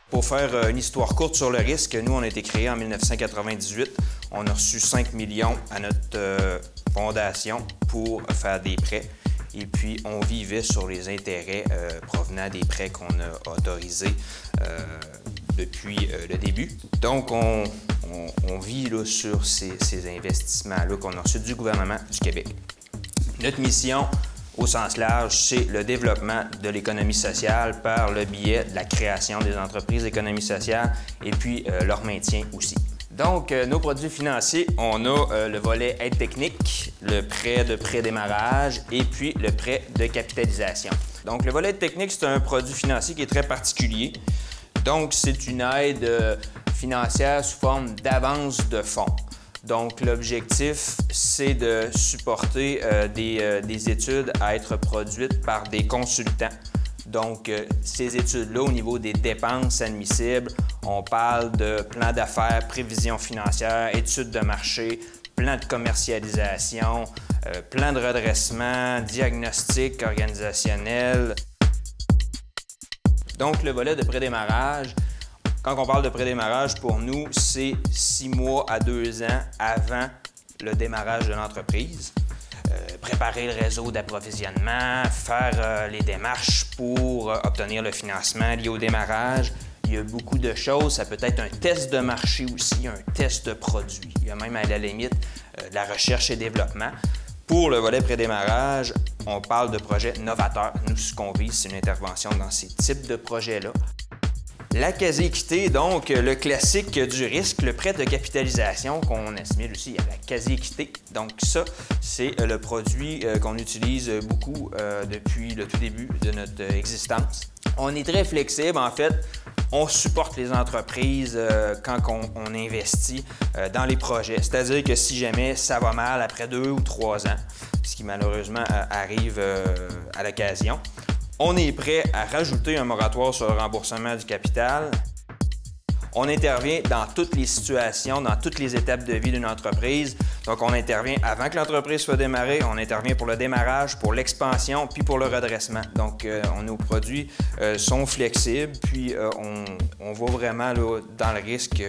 Pour faire une histoire courte sur le risque, nous, on a été créé en 1998. On a reçu 5 millions à notre fondation pour faire des prêts. Et puis, on vivait sur les intérêts provenant des prêts qu'on a autorisés depuis le début. Donc, on vit là, sur ces investissements-là qu'on a reçus du gouvernement du Québec. Notre mission, au sens large, c'est le développement de l'économie sociale par le biais de la création des entreprises d'économie sociale et puis leur maintien aussi. Donc, nos produits financiers, on a le volet aide technique, le prêt de prédémarrage et puis le prêt de capitalisation. Donc, le volet aide technique, c'est un produit financier qui est très particulier. Donc, c'est une aide financière sous forme d'avance de fonds. Donc, l'objectif, c'est de supporter des études à être produites par des consultants. Donc, ces études-là, au niveau des dépenses admissibles, on parle de plan d'affaires, prévision financière, études de marché, plan de commercialisation, plan de redressement, diagnostic organisationnel. Donc, le volet de prédémarrage, quand on parle de prédémarrage, pour nous, c'est 6 mois à 2 ans avant le démarrage de l'entreprise. Préparer le réseau d'approvisionnement, faire les démarches pour obtenir le financement lié au démarrage. Il y a beaucoup de choses. Ça peut être un test de marché aussi, un test de produit. Il y a même à la limite de la recherche et développement. Pour le volet prédémarrage, on parle de projets novateurs. Nous, ce qu'on vise, c'est une intervention dans ces types de projets-là. La quasi-équité, donc le classique du risque, le prêt de capitalisation qu'on assimile aussi à la quasi-équité. Donc ça, c'est le produit qu'on utilise beaucoup depuis le tout début de notre existence. On est très flexible, en fait. On supporte les entreprises quand on investit dans les projets. C'est-à-dire que si jamais ça va mal après 2 ou 3 ans, ce qui malheureusement arrive à l'occasion, on est prêt à rajouter un moratoire sur le remboursement du capital. On intervient dans toutes les situations, dans toutes les étapes de vie d'une entreprise. Donc, on intervient avant que l'entreprise soit démarrée, on intervient pour le démarrage, pour l'expansion, puis pour le redressement. Donc, nos produits sont flexibles, puis on va vraiment là, dans le risque